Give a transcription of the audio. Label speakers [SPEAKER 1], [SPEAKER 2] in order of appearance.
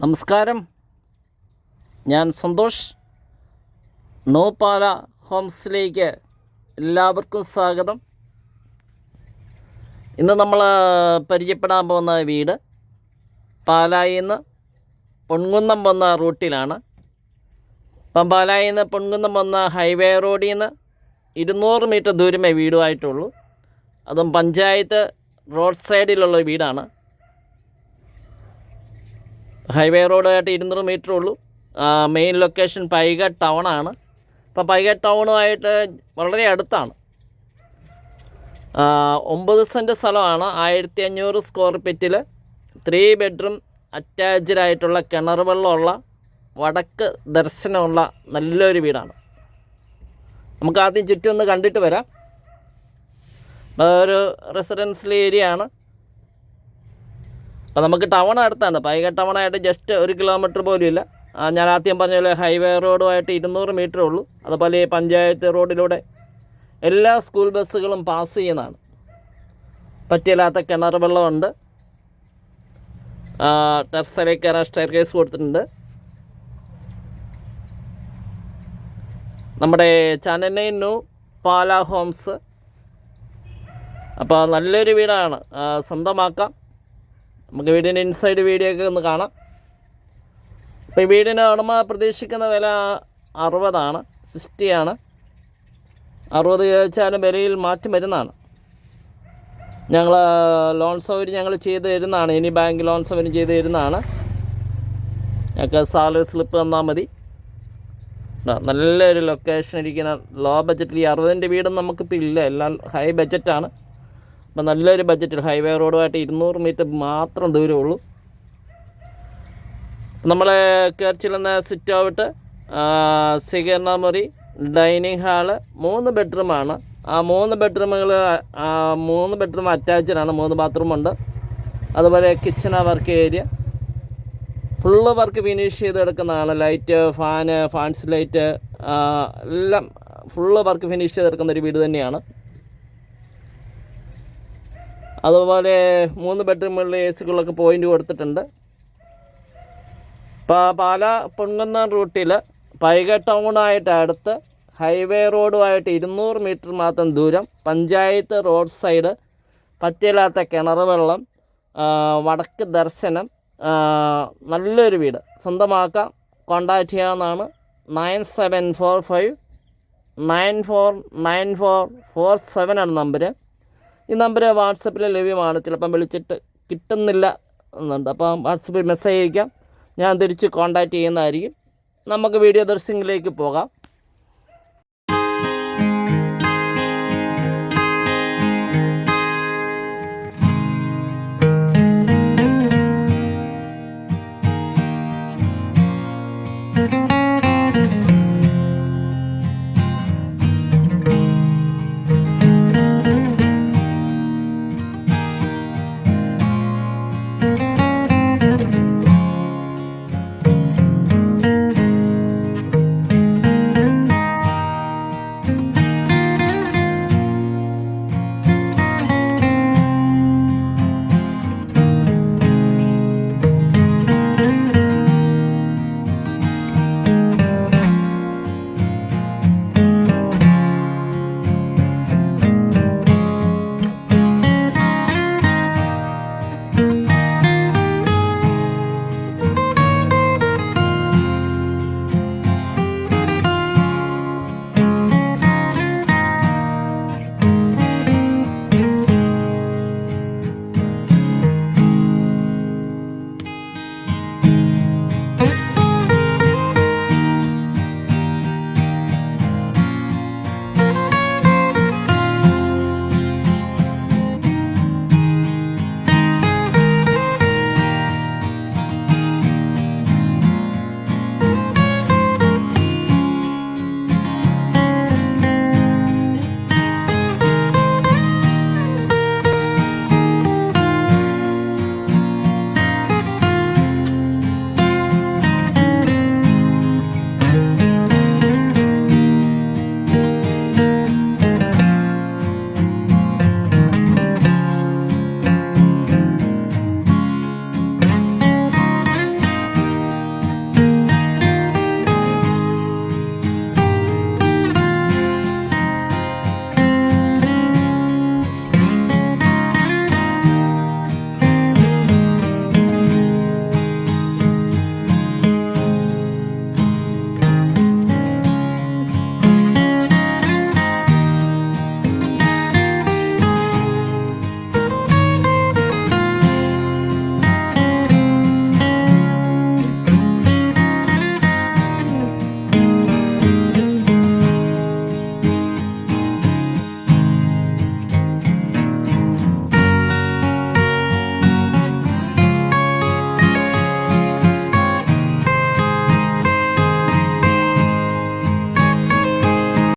[SPEAKER 1] നമസ്കാരം, ഞാൻ സന്തോഷ്. നോപാല ഹോംസിലേക്ക് എല്ലാവർക്കും സ്വാഗതം. ഇന്ന് നമ്മൾ പരിചയപ്പെടാൻ പോകുന്ന വീട് പാലായിൽ നിന്ന് പൊൻകുന്നം പോകുന്ന റൂട്ടിലാണ്. ഇപ്പം പാലായിൽ നിന്ന് പൊൻകുന്നം പോകുന്ന ഹൈവേ റോഡിൽ നിന്ന് 200 മീറ്റർ ദൂരമേ വീടുമായിട്ടുള്ളൂ. അതും പഞ്ചായത്ത് റോഡ് സൈഡിലുള്ള വീടാണ്. ഹൈവേ റോഡായിട്ട് 200 മീറ്റർ ഉള്ളൂ. മെയിൻ ലൊക്കേഷൻ പൈക ടൗണാണ്. അപ്പം പൈക ടൗണുമായിട്ട് വളരെ അടുത്താണ്. 9 സെൻറ്റ് സ്ഥലമാണ്. 1500 സ്ക്വയർ ഫീറ്റിൽ 3 ബെഡ്റൂം അറ്റാച്ച്ഡായിട്ടുള്ള കിണർ വെള്ളമുള്ള വടക്ക് ദർശനമുള്ള നല്ലൊരു വീടാണ്. നമുക്ക് ആദ്യം ചുറ്റും ഒന്ന് കണ്ടിട്ട് വരാം. ഒരു റെസിഡൻഷ്യൽ ഏരിയ ആണ്. അപ്പോൾ നമുക്ക് ടൗൺ അടുത്താണ്. പൈക ടൗണായിട്ട് ജസ്റ്റ് 1 കിലോമീറ്റർ പോലും ഇല്ല. ഞാൻ ആദ്യം പറഞ്ഞ പോലെ ഹൈവേ റോഡുമായിട്ട് 200 മീറ്റർ ഉള്ളൂ. അതുപോലെ ഈ പഞ്ചായത്ത് റോഡിലൂടെ എല്ലാ സ്കൂൾ ബസ്സുകളും പാസ് ചെയ്യുന്നതാണ്. പറ്റില്ലാത്ത കിണർ വെള്ളമുണ്ട്. ടെറസിലേക്ക് കയറാൻ സ്റ്റെയർ കേസ് കൊടുത്തിട്ടുണ്ട്. നമ്മുടെ ചാനൽ ന്യൂ പാല ഹോംസ്. അപ്പോൾ നല്ലൊരു വീടാണ്, സ്വന്തമാക്കാം. നമുക്ക് വീടിൻ്റെ ഇൻസൈഡ് വീഡിയോ ഒക്കെ ഒന്ന് കാണാം. അപ്പോൾ ഈ വീടിന് ഉടമ പ്രതീക്ഷിക്കുന്ന വില 60 60 60 ചോദിച്ചാലും വിലയിൽ മാറ്റം വരുന്നതാണ്. ഞങ്ങൾ ലോൺ സൗകര്യം ഞങ്ങൾ ചെയ്ത് തരുന്നതാണ്. ഇനി ബാങ്ക് ലോൺ സൗകര്യം ചെയ്ത് തരുന്നതാണ്. ഞങ്ങൾക്ക് സാലറി സ്ലിപ്പ് തന്നാൽ മതി. നല്ലൊരു ലൊക്കേഷൻ ഇരിക്കുന്ന ലോ ബഡ്ജറ്റിൽ. ഈ 60-ൻ്റെ വീടും നമുക്കിപ്പോൾ ഇല്ല, എല്ലാം ഹൈ ബഡ്ജറ്റാണ്. അപ്പം നല്ലൊരു ബഡ്ജറ്റിൽ ഹൈവേ റോഡുമായിട്ട് 200 മീറ്റർ മാത്രം ദൂരമുള്ളൂ. നമ്മൾ കയറി ചെല്ലുന്ന സിറ്റ് ഔട്ട്, സ്വീകരണ മുറി, ഡൈനിങ് ഹാള്, 3 ബെഡ്റൂമാണ്. ആ 3 ബെഡ്റൂമുകൾ 3 ബെഡ്റൂം അറ്റാച്ച്ഡാണ്. 3 ബാത്റൂമുണ്ട്. അതുപോലെ kitchen work area full work finish ചെയ്ത് എടുക്കുന്നതാണ്. ലൈറ്റ്, ഫാൻസ് ലൈറ്റ് എല്ലാം ഫുള്ള് വർക്ക് ഫിനിഷ് ചെയ്തെടുക്കുന്ന ഒരു വീട് തന്നെയാണ്. അതുപോലെ 3 ബെഡ്റൂമുകളിൽ AC-കളൊക്കെ പോയിൻ്റ് കൊടുത്തിട്ടുണ്ട്. പാല പൊൻകുന്നം റൂട്ടിൽ പൈക ടൗണായിട്ട് അടുത്ത് ഹൈവേ റോഡുമായിട്ട് 200 മീറ്റർ മാത്രം ദൂരം, പഞ്ചായത്ത് റോഡ് സൈഡ്, പറ്റില്ലാത്ത കിണർ വെള്ളം, വടക്ക് ദർശനം, നല്ലൊരു വീട്. സ്വന്തമാക്കാം. കോൺടാക്റ്റ് ചെയ്യാവുന്നതാണ്. 9745 949447 നമ്പർ. ഈ നമ്പർ വാട്സപ്പിൽ ലഭ്യമാണ്. ചിലപ്പം വിളിച്ചിട്ട് കിട്ടുന്നില്ല എന്നുണ്ട്. അപ്പം വാട്സപ്പിൽ മെസ്സേജ് അയക്കാം, ഞാൻ തിരിച്ച് കോൺടാക്റ്റ് ചെയ്യുന്നതായിരിക്കും. നമുക്ക് വീഡിയോ ദർശനങ്ങളിലേക്ക് പോകാം.